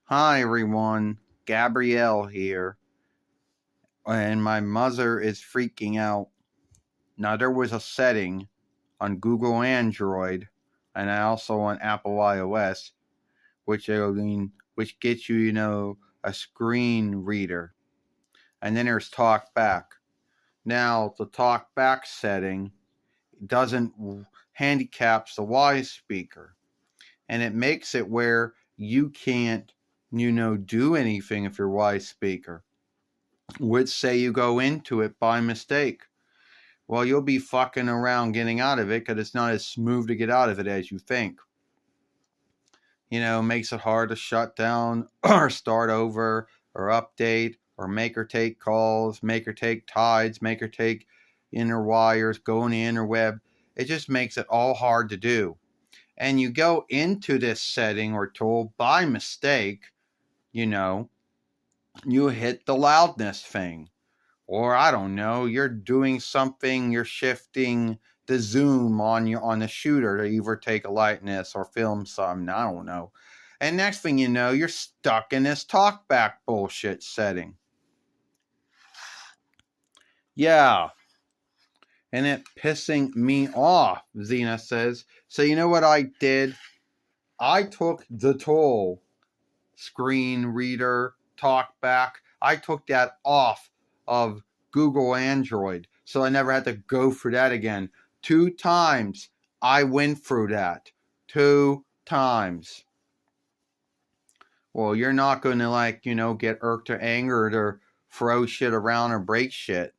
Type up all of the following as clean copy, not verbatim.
Hi everyone, Gabrielle here, and my mother is freaking out. Now there was a setting on Google Android and also on Apple iOS, which gets you, a screen reader, and then there's Talkback. Now the Talkback setting doesn't handicaps the WISESPEAKER, and it makes it where you can't, do anything if you're WISESPEAKER. Would say you go into it by mistake. Well, you'll be fucking around getting out of it because it's not as smooth to get out of it as you think. Makes it hard to shut down or start over or update or make or take calls, make or take tides, make or take inner wires, go on the interweb. It just makes it all hard to do. And you go into this setting or tool by mistake, you hit the loudness thing. Or I don't know, you're doing something, you're shifting the zoom on the shooter to either take a likeness or film something, I don't know. And next thing you know, you're stuck in this talkback bullshit setting. Yeah. And it pissing me off, XENA says. So you know what I did? I took the tool, screen reader, talkback, I took that off of Google Android, so I never had to go through that again. 2 times I went through that. 2 times. Well, you're not going to get irked or angered or throw shit around or break shit.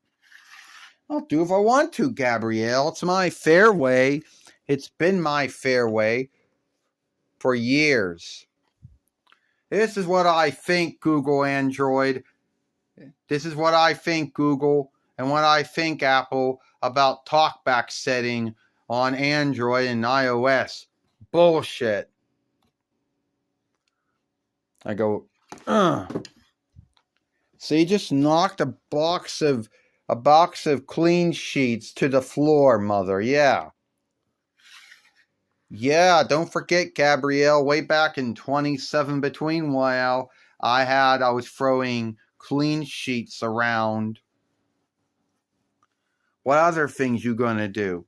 I'll do if I want to, Gabrielle. It's my fair way. It's been my fair way for years. This is what I think, Google Android. This is what I think, Google, and what I think, Apple, about talkback setting on Android and iOS. Bullshit. I go, ugh. So you just knocked a box of clean sheets to the floor, mother. Yeah. Yeah, don't forget, Gabrielle, way back in 27 between while I was throwing clean sheets around. What other things you gonna do?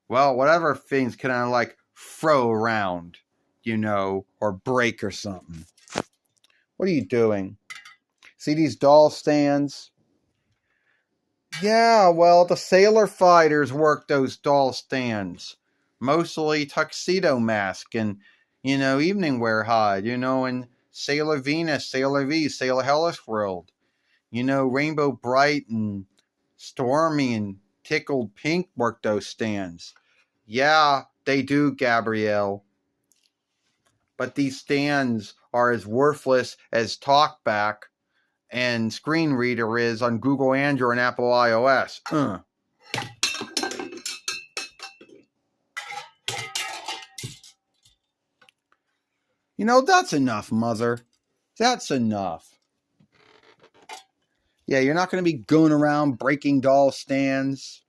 Well, whatever things can I throw around, or break or something. What are you doing? See these doll stands? Yeah, well, the sailor fighters work those doll stands. Mostly tuxedo mask and, evening wear hide, and Sailor Venus, Sailor V, Sailor Hellish World. Rainbow Bright and Stormy and Tickled Pink work those stands. Yeah, they do, Gabrielle. But these stands are as worthless as Talkback and Screen Reader is on Google Android and Apple iOS. That's enough, mother. That's enough. Yeah, you're not going to be going around breaking doll stands.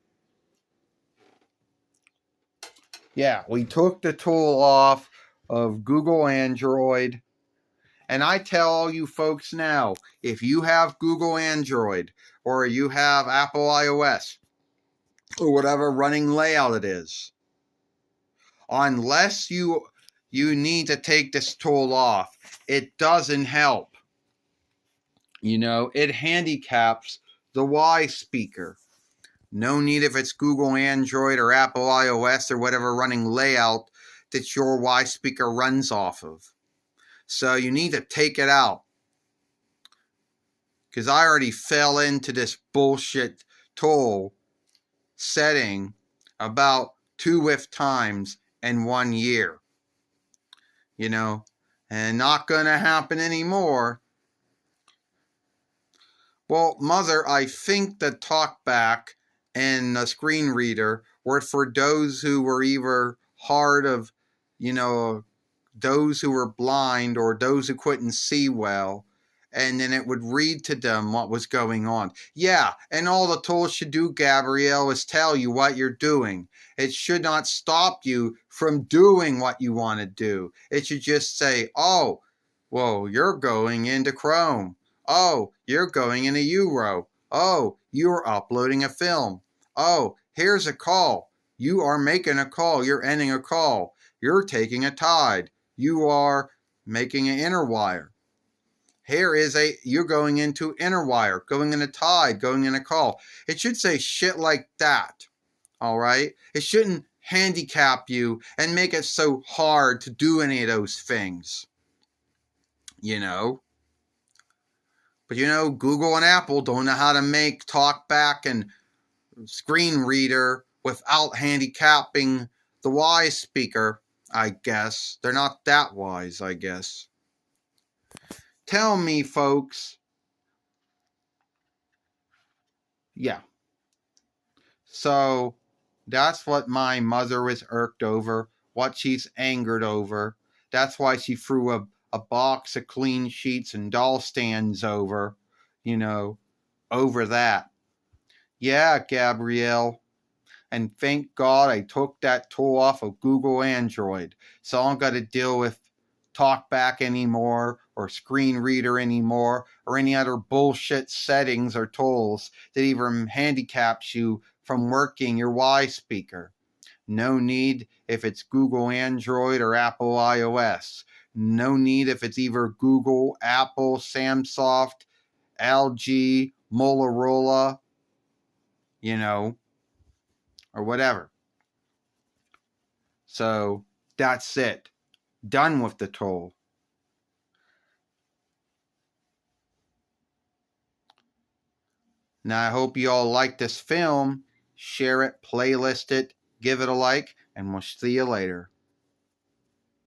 Yeah, we took the tool off of Google Android. And I tell all you folks now, if you have Google Android or you have Apple iOS or whatever running layout it is, unless you need to take this tool off, it doesn't help. It handicaps the WISESPEAKER. No need if it's Google Android or Apple iOS or whatever running layout that your WISESPEAKER runs off of. So you need to take it out. Because I already fell into this bullshit tool setting about 2 times in 1 year. And not going to happen anymore. Well, mother, I think the talkback and the screen reader were for those who were either hard of, those who were blind or those who couldn't see well, and then it would read to them what was going on. Yeah, and all the tools should do, Gabrielle, is tell you what you're doing. It should not stop you from doing what you want to do. It should just say, oh, Whoa, you're going into Chrome. Oh, you're going into Euro. Oh, you're uploading a film. Oh, here's a call. You are making a call. You're ending a call. You're taking a tide. You are making an inner wire. You're going into inner wire, going in a tide, going in a call. It should say shit like that. All right? It shouldn't handicap you and make it so hard to do any of those things. You know? But Google and Apple don't know how to make Talkback and Screen Reader without handicapping the WISESPEAKER, I guess. They're not that wise, I guess. Tell me, folks. Yeah. So that's what my mother was irked over, what she's angered over. That's why she threw a box of clean sheets and doll stands over that. Yeah, Gabrielle. And thank God I took that tool off of Google Android. So I don't got to deal with Talkback anymore or Screen Reader anymore or any other bullshit settings or tools that even handicaps you from working your WISESPEAKER. No need if it's Google Android or Apple iOS. No need if it's either Google, Apple, Samsung, LG, Motorola, or whatever. So that's it. Done with the tool. Now I hope you all like this film. Share it, playlist it, give it a like, and we'll see you later.